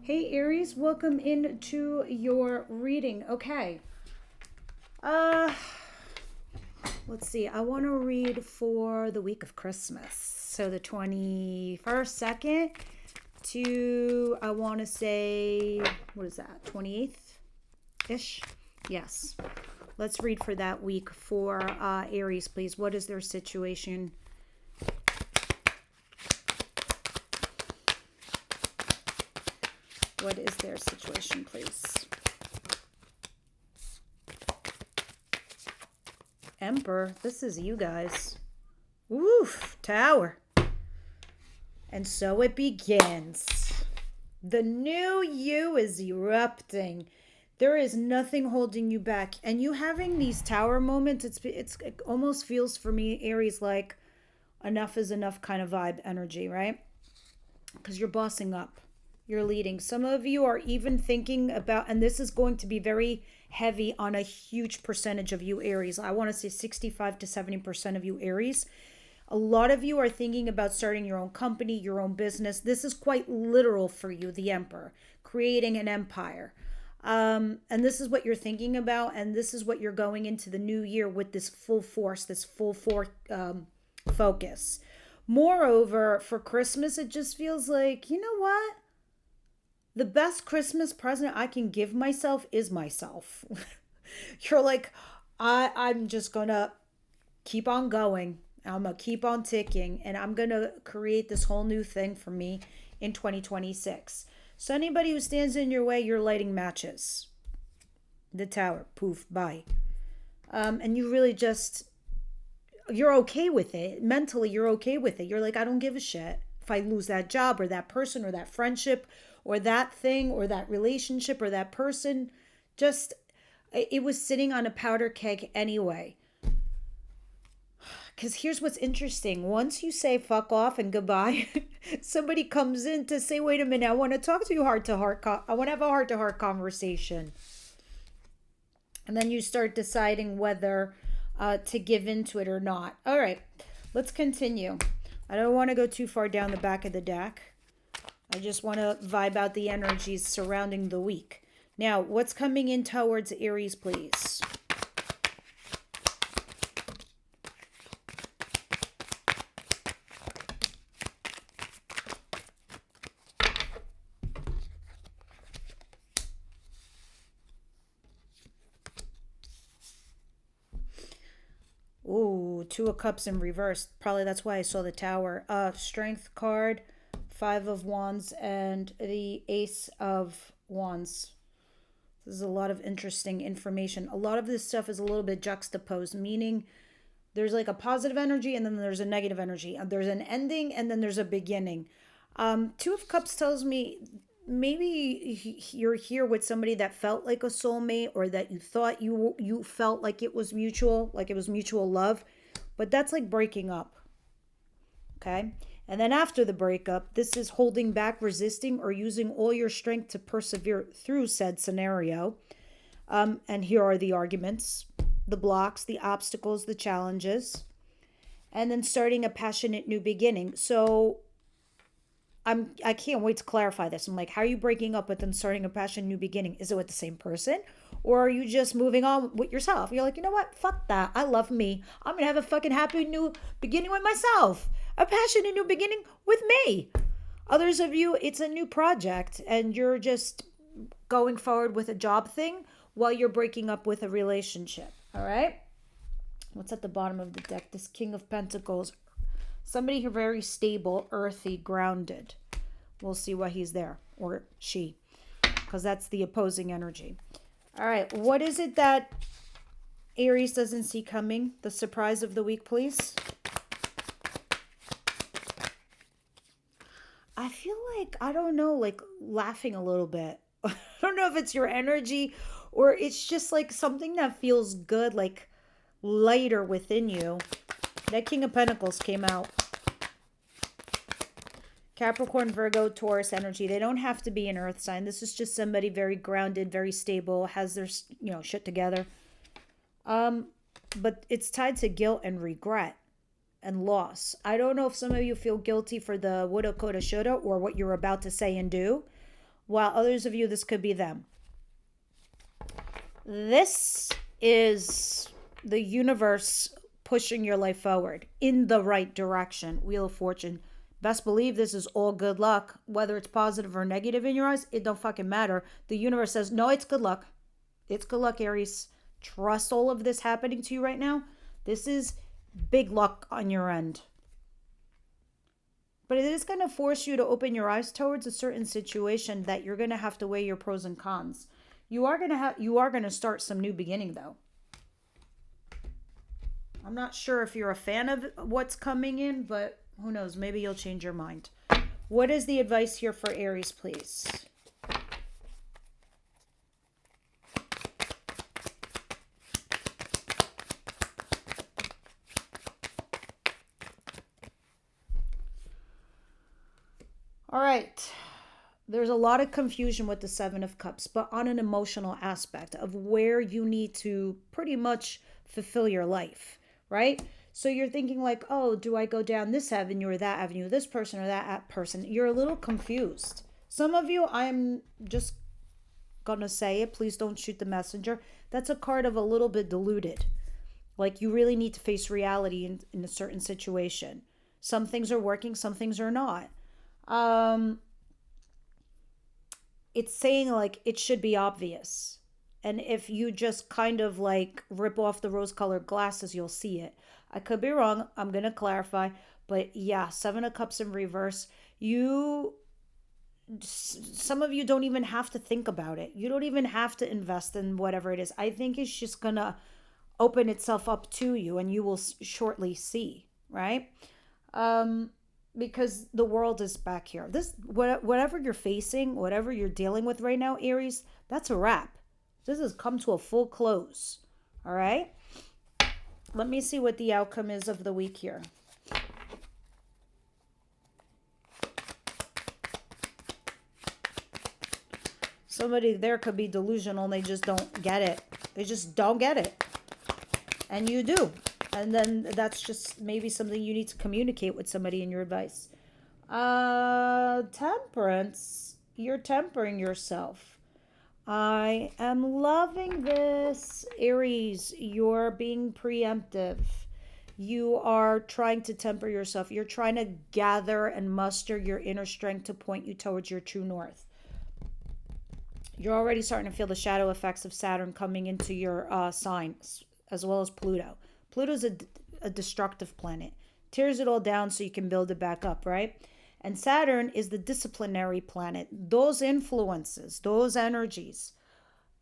Hey Aries, welcome into your reading. Okay. Uh let's see. I want to read for the week of Christmas. So the 21st, 2nd to I want to say what is that? 28th ish. Yes. Let's read for that week for Aries, please. What is their situation? What is their situation, please? Emperor, this is you guys. Oof, Tower. And so it begins. The new you is erupting. There is nothing holding you back. And you having these tower moments, it almost feels for me, Aries, like enough is enough kind of vibe energy, right? Because you're bossing up. You're leading. Some of you are even thinking about, and this is going to be very heavy on a huge percentage of you Aries. I want to say 65 to 70% of you Aries. A lot of you are thinking about starting your own company, your own business. This is quite literal for you, the Emperor, creating an empire. And this is what you're thinking about, and this is what you're going into the new year with this full force, this focus. Moreover, for Christmas, it just feels like, you know what? The best Christmas present I can give myself is myself. You're like, I'm just gonna keep on going. I'm gonna keep on ticking, and I'm gonna create this whole new thing for me in 2026. So anybody who stands in your way, you're lighting matches. The Tower, poof, bye. And you really just you're okay with it. Mentally, you're okay with it. You're like, I don't give a shit if I lose that job or that person or that friendship or that thing or that relationship or that person. Just, it was sitting on a powder keg anyway. Because here's what's interesting. Once you say fuck off and goodbye, somebody comes in to say, wait a minute, I want to talk to you heart to heart. I want to have a heart to heart conversation. And then you start deciding whether to give into it or not. All right, let's continue. I don't want to go too far down the back of the deck. I just want to vibe out the energies surrounding the week. Now, what's coming in towards Aries, please? Ooh, Two of Cups in reverse. Probably that's why I saw the Tower. Strength card, Five of Wands, and the Ace of Wands. This is a lot of interesting information. A lot of this stuff is a little bit juxtaposed, meaning there's like a positive energy and then there's a negative energy. There's an ending and then there's a beginning. Two of Cups tells me maybe you're here with somebody that felt like a soulmate, or that you thought you felt like it was mutual love, but that's like breaking up. Okay. And then after the breakup, this is holding back, resisting, or using all your strength to persevere through said scenario. And here are the arguments, the blocks, the obstacles, the challenges, and then starting a passionate new beginning. So I can't wait to clarify this. I'm like, how are you breaking up but then starting a passion new beginning? Is it with the same person? Or are you just moving on with yourself? You're like, you know what? Fuck that. I love me. I'm gonna have a fucking happy new beginning with myself. A passionate new beginning with me. Others of you, it's a new project and you're just going forward with a job thing while you're breaking up with a relationship. All right? What's at the bottom of the deck? This King of Pentacles. Somebody here very stable, earthy, grounded. We'll see why he's there, or she, because that's the opposing energy. All right, what is it that Aries doesn't see coming? The surprise of the week, please. I feel like, I don't know, like laughing a little bit. I don't know if it's your energy or it's just like something that feels good, like lighter within you. That King of Pentacles came out. Capricorn, Virgo, Taurus energy. They don't have to be an earth sign. This is just somebody very grounded, very stable, has their, shit together. But it's tied to guilt and regret and loss. I don't know if some of you feel guilty for the woulda, coulda, shoulda, or what you're about to say and do. while others of you, this could be them. This is the universe pushing your life forward in the right direction. Wheel of Fortune. Best believe this is all good luck. Whether it's positive or negative in your eyes, it don't fucking matter. The universe says, no, it's good luck. It's good luck, Aries. Trust all of this happening to you right now. This is big luck on your end. But it is going to force you to open your eyes towards a certain situation that you're going to have to weigh your pros and cons. You are going to start some new beginning though. I'm not sure if you're a fan of what's coming in, but who knows? Maybe you'll change your mind. What is the advice here for Aries, please? All right. There's a lot of confusion with the Seven of Cups, but on an emotional aspect of where you need to pretty much fulfill your life, right? So you're thinking like, oh, do I go down this avenue or that avenue, this person or that person? You're a little confused. Some of you, I'm just gonna say it, please don't shoot the messenger. That's a card of a little bit diluted. Like you really need to face reality in a certain situation. Some things are working, some things are not. It's saying like it should be obvious. And if you just kind of like rip off the rose colored glasses, you'll see it. I could be wrong. I'm going to clarify. But yeah, Seven of Cups in reverse. Some of you don't even have to think about it. You don't even have to invest in whatever it is. I think it's just going to open itself up to you and you will shortly see, right? Because the world is back here. Whatever you're facing, whatever you're dealing with right now, Aries, that's a wrap. This has come to a full close. All right? Let me see what the outcome is of the week here. Somebody there could be delusional and they just don't get it. They just don't get it. And you do. And then that's just maybe something you need to communicate with somebody in your advice. Temperance. You're tempering yourself. I am loving this. Aries, you're being preemptive. You are trying to temper yourself. You're trying to gather and muster your inner strength to point you towards your true north. You're already starting to feel the shadow effects of Saturn coming into your sign, as well as Pluto. Pluto's a destructive planet. Tears it all down so you can build it back up, right? And Saturn is the disciplinary planet. Those influences, those energies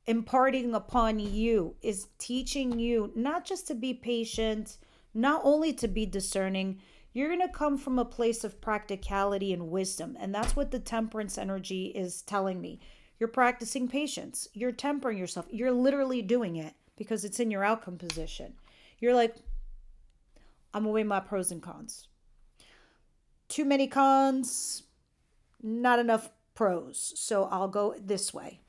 imparting upon you is teaching you not just to be patient, not only to be discerning. You're going to come from a place of practicality and wisdom. And that's what the Temperance energy is telling me. You're practicing patience. You're tempering yourself. You're literally doing it because it's in your outcome position. You're like, I'm weighing my pros and cons. Too many cons, not enough pros. So I'll go this way.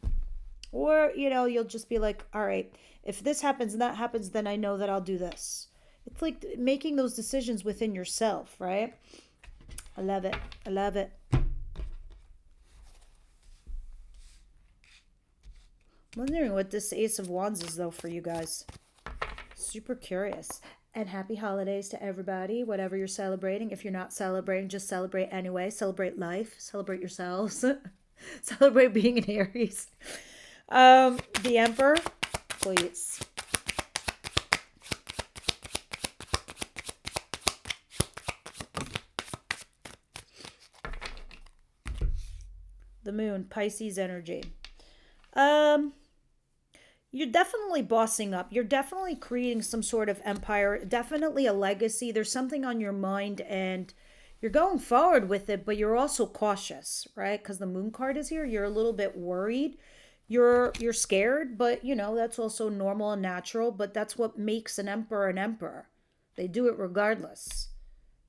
Or, you'll just be like, all right, if this happens and that happens, then I know that I'll do this. It's like making those decisions within yourself, right? I love it. I love it. I'm wondering what this Ace of Wands is, though, for you guys. Super curious. And happy holidays to everybody, whatever you're celebrating. If you're not celebrating, just celebrate anyway. Celebrate life. Celebrate yourselves. Celebrate being an Aries. The Emperor, please. The Moon, Pisces energy. You're definitely bossing up. You're definitely creating some sort of empire, definitely a legacy. There's something on your mind and you're going forward with it, but you're also cautious, right? Because the Moon card is here. You're a little bit worried. You're scared, but that's also normal and natural, but that's what makes an emperor an emperor. They do it regardless.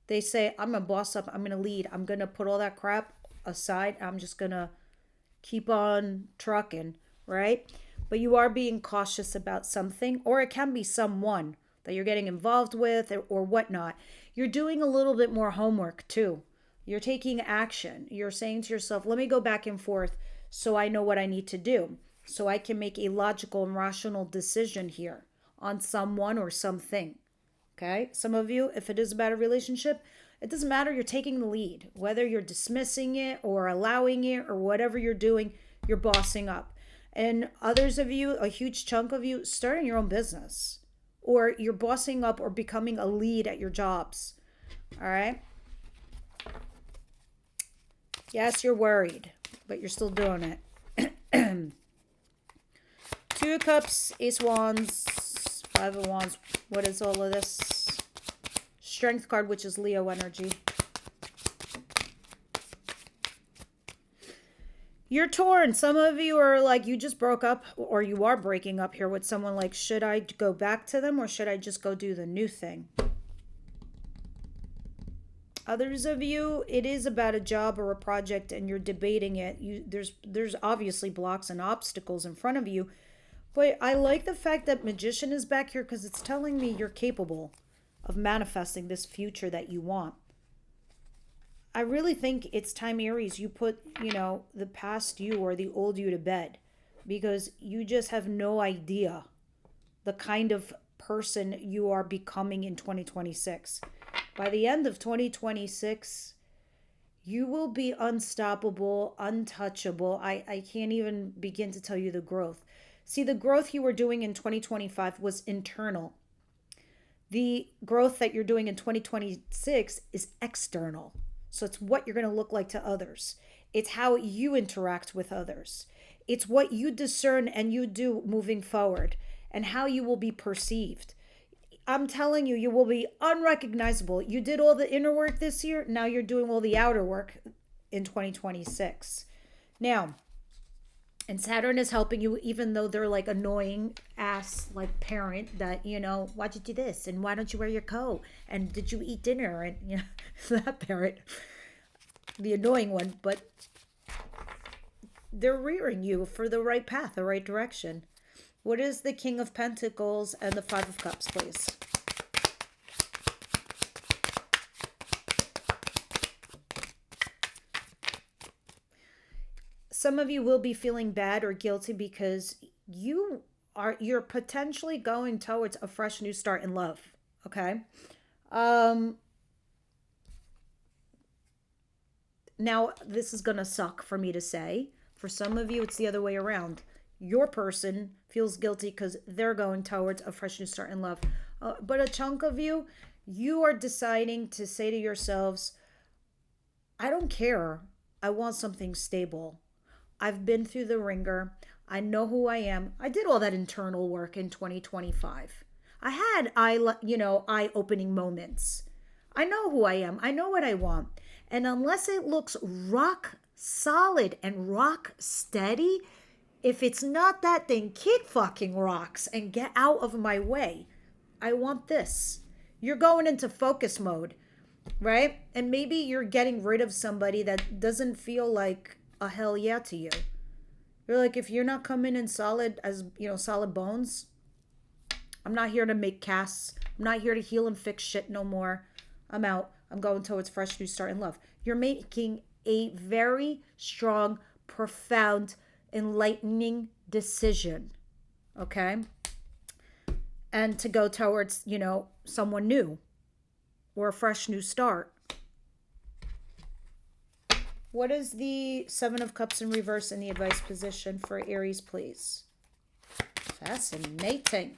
They say, I'm going to boss up. I'm going to lead. I'm going to put all that crap aside. I'm just going to keep on trucking, right? But you are being cautious about something, or it can be someone that you're getting involved with or whatnot. You're doing a little bit more homework too. You're taking action. You're saying to yourself, let me go back and forth so I know what I need to do. So I can make a logical and rational decision here on someone or something. Okay? Some of you, if it is about a relationship, it doesn't matter. You're taking the lead. Whether you're dismissing it or allowing it or whatever you're doing, you're bossing up. And others of you, a huge chunk of you, starting your own business. Or you're bossing up or becoming a lead at your jobs. All right? Yes, you're worried, but you're still doing it. Two of Cups, Ace of Wands, Five of Wands. What is all of this? Strength card, which is Leo energy. You're torn. Some of you are like, you just broke up, or you are breaking up here with someone. Like, should I go back to them or should I just go do the new thing? Others of you, it is about a job or a project and you're debating it. There's obviously blocks and obstacles in front of you. But I like the fact that Magician is back here because it's telling me you're capable of manifesting this future that you want. I really think it's time, Aries, you put, the past you or the old you to bed, because you just have no idea the kind of person you are becoming in 2026. By the end of 2026, you will be unstoppable, untouchable. I can't even begin to tell you the growth. See, the growth you were doing in 2025 was internal. The growth that you're doing in 2026 is external. So it's what you're going to look like to others. It's how you interact with others. It's what you discern and you do moving forward and how you will be perceived. I'm telling you, you will be unrecognizable. You did all the inner work this year. Now you're doing all the outer work in 2026. Now, and Saturn is helping you, even though they're like annoying ass like parent that, why'd you do this? And why don't you wear your coat? And did you eat dinner? And, that parent, the annoying one, but they're rearing you for the right path, the right direction. What is the King of Pentacles and the Five of Cups, please? Some of you will be feeling bad or guilty because you're potentially going towards a fresh new start in love. Okay. Now this is gonna suck for me to say. For some of you, it's the other way around. Your person feels guilty because they're going towards a fresh new start in love. But a chunk of you are deciding to say to yourselves, I don't care. I want something stable. I've been through the ringer. I know who I am. I did all that internal work in 2025. I had eye-opening moments. I know who I am. I know what I want. And unless it looks rock solid and rock steady, if it's not that, then kick fucking rocks and get out of my way. I want this. You're going into focus mode, right? And maybe you're getting rid of somebody that doesn't feel like a hell yeah to you. You're like, if you're not coming in solid as, solid bones, I'm not here to make casts. I'm not here to heal and fix shit no more. I'm out. I'm going towards fresh new start in love. You're making a very strong, profound, enlightening decision. Okay? And to go towards, someone new or a fresh new start. What is the Seven of Cups in reverse in the advice position for Aries, please? Fascinating.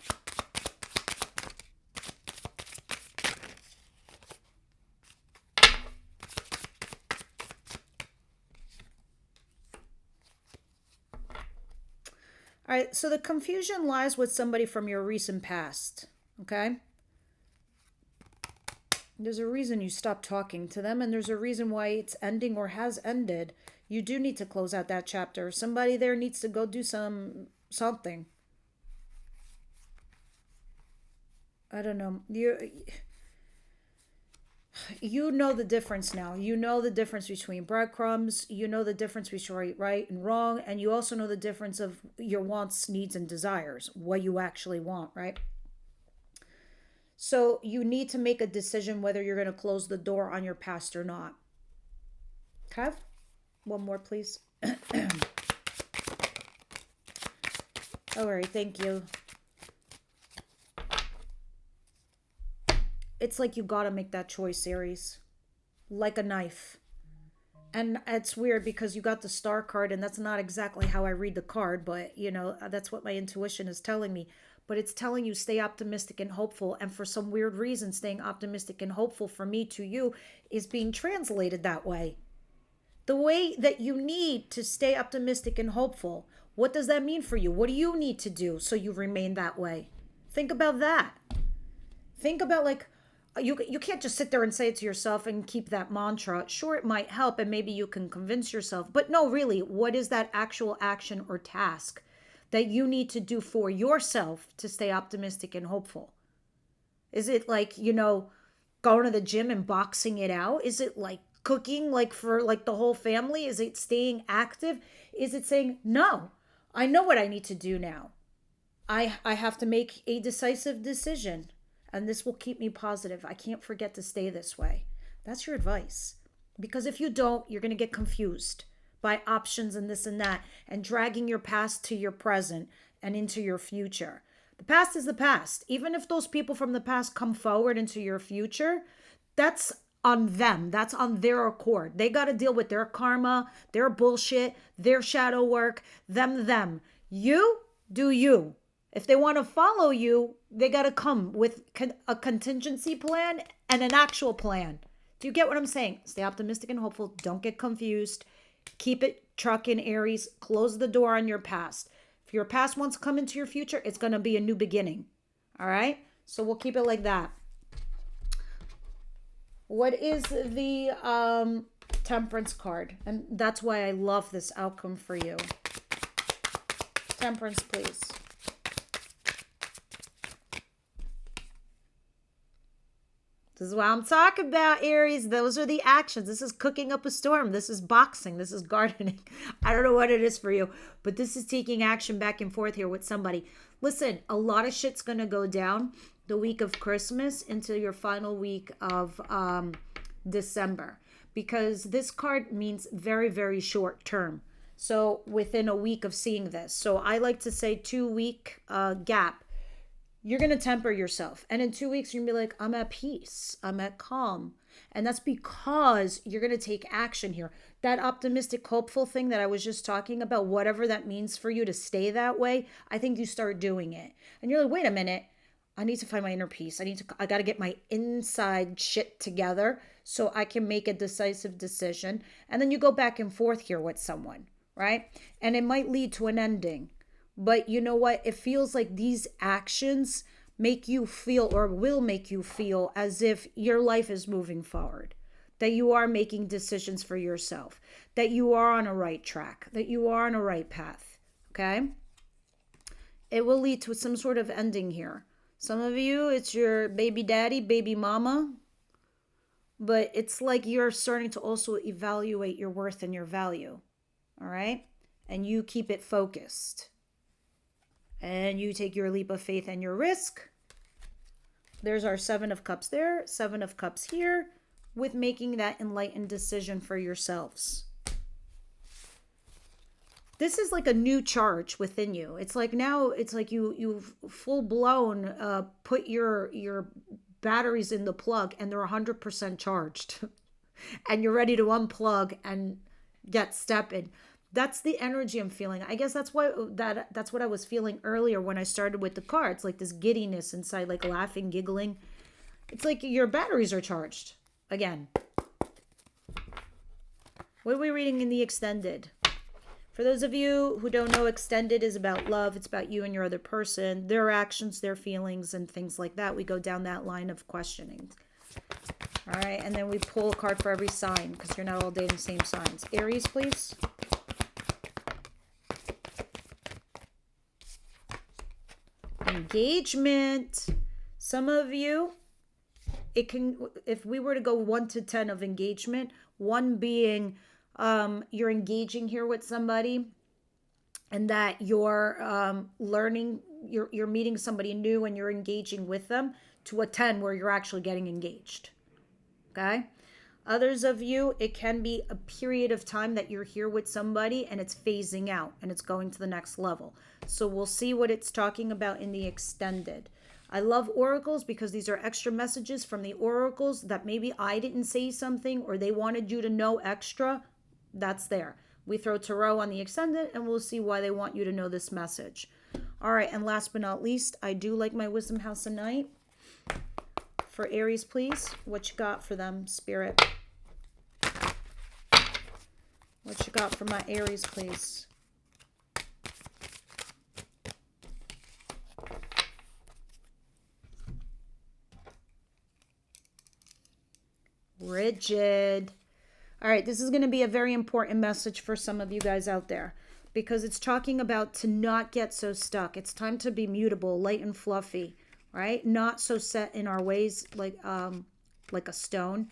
All right, so the confusion lies with somebody from your recent past, okay? There's a reason you stopped talking to them, and there's a reason why it's ending or has ended. You do need to close out that chapter. Somebody there needs to go do something. I don't know. You know the difference now. You know the difference between breadcrumbs. You know the difference between right and wrong. And you also know the difference of your wants, needs, and desires. What you actually want, right? So you need to make a decision whether you're going to close the door on your past or not. Okay? One more, please. All right, thank you. It's like you gotta make that choice, Aries. Like a knife. And it's weird because you got the star card, and that's not exactly how I read the card, but that's what my intuition is telling me. But it's telling you stay optimistic and hopeful. And for some weird reason, staying optimistic and hopeful for me to you is being translated that way. The way that you need to stay optimistic and hopeful. What does that mean for you? What do you need to do so you remain that way? Think about that. Think about like you can't just sit there and say it to yourself and keep that mantra. Sure, it might help and maybe you can convince yourself, but no, really, what is that actual action or task that you need to do for yourself to stay optimistic and hopeful? Is it like, going to the gym and boxing it out? Is it like cooking like for like the whole family? Is it staying active? Is it saying, "No, I know what I need to do now. I have to make a decisive decision, and this will keep me positive. I can't forget to stay this way." That's your advice. Because if you don't, you're going to get confused by options and this and that, and dragging your past to your present and into your future. The past is the past. Even if those people from the past come forward into your future, that's on them. That's on their accord. They got to deal with their karma, their bullshit, their shadow work, them. You do you. If they want to follow you, they got to come with a contingency plan and an actual plan. Do you get what I'm saying? Stay optimistic and hopeful. Don't get confused. Keep it trucking, Aries. Close the door on your past. If your past wants to come into your future, it's going to be a new beginning. All right? So we'll keep it like that. What is the Temperance card? And that's why I love this outcome for you. Temperance, please. This is what I'm talking about, Aries. Those are the actions. This is cooking up a storm. This is boxing. This is gardening. I don't know what it is for you, but this is taking action back and forth here with somebody. Listen, a lot of shit's going to go down the week of Christmas into your final week of December, because this card means very, very short term. So within a week of seeing this. So I like to say 2-week gap. You're going to temper yourself. And in 2 weeks, you're going to be like, I'm at peace. I'm at calm. And that's because you're going to take action here. That optimistic, hopeful thing that I was just talking about, whatever that means for you to stay that way, I think you start doing it. And you're like, wait a minute. I need to find my inner peace. I got to get my inside shit together so I can make a decisive decision. And then you go back and forth here with someone, right? And it might lead to an ending. But you know what? It feels like these actions make you feel, or will make you feel, as if your life is moving forward, that you are making decisions for yourself, that you are on a right track, that you are on a right path. Okay? It will lead to some sort of ending here. Some of you, it's your baby daddy, baby mama, but it's like you're starting to also evaluate your worth and your value. All right? And you keep it focused. And you take your leap of faith and your risk. There's our 7 of Cups there, 7 of Cups here, with making that enlightened decision for yourselves. This is like a new charge within you. It's like now, it's like you've full blown put your batteries in the plug and they're 100% charged. And you're ready to unplug and get stepping. That's the energy I'm feeling. I guess that's what I was feeling earlier when I started with the cards, like this giddiness inside, like laughing, giggling. It's like your batteries are charged again. What are we reading in the extended? For those of you who don't know, extended is about love. It's about you and your other person, their actions, their feelings, and things like that. We go down that line of questioning. All right, and then we pull a card for every sign because you're not all dating the same signs. Aries, please. Engagement. Some of you, it can, if we were to go 1 to 10 of engagement, 1 being you're engaging here with somebody and that you're learning, you're meeting somebody new and you're engaging with them, to a 10 where you're actually getting engaged. Okay? Others of you, it can be a period of time that you're here with somebody and it's phasing out and it's going to the next level. So we'll see what it's talking about in the extended. I love oracles because these are extra messages from the oracles that maybe I didn't say something or they wanted you to know extra. That's there. We throw tarot on the extended and we'll see why they want you to know this message. All right, and last but not least, I do like my wisdom house of night. For Aries, please, what you got for them, Spirit? What you got for my Aries, please? Rigid. All right, this is going to be a very important message for some of you guys out there because it's talking about to not get so stuck. It's time to be mutable, light and fluffy, right? Not so set in our ways like a stone.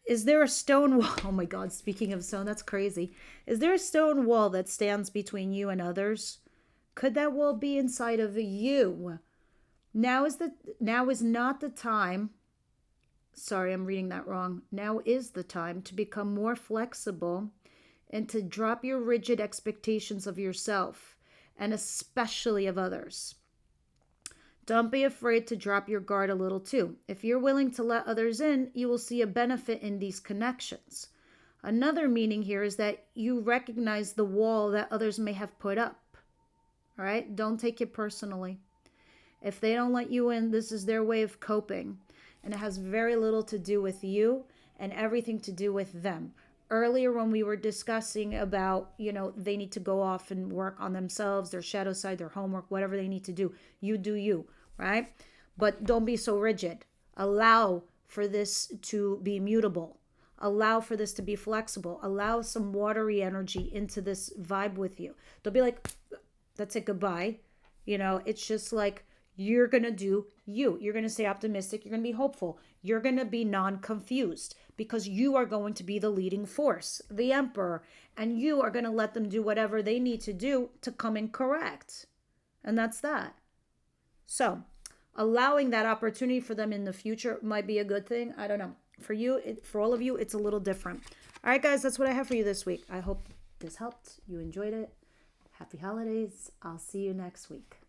Is there a stone wall? Oh my God, speaking of stone, that's crazy. Is there a stone wall that stands between you and others? Could that wall be inside of you? Now is not the time. Sorry, I'm reading that wrong. Now is the time to become more flexible and to drop your rigid expectations of yourself and especially of others. Don't be afraid to drop your guard a little too. If you're willing to let others in, you will see a benefit in these connections. Another meaning here is that you recognize the wall that others may have put up. All right? Don't take it personally. If they don't let you in, this is their way of coping. And it has very little to do with you and everything to do with them. Earlier when we were discussing about, they need to go off and work on themselves, their shadow side, their homework, whatever they need to do. You do you, right? But don't be so rigid. Allow for this to be mutable. Allow for this to be flexible. Allow some watery energy into this vibe with you. Don't be like, that's it, goodbye. It's just like, you're going to do you. You're going to stay optimistic. You're going to be hopeful. You're going to be non-confused because you are going to be the leading force, the emperor, and you are going to let them do whatever they need to do to come in correct. And that's that. So allowing that opportunity for them in the future might be a good thing. I don't know. For you, for all of you, it's a little different. All right, guys, that's what I have for you this week. I hope this helped. You enjoyed it. Happy holidays. I'll see you next week.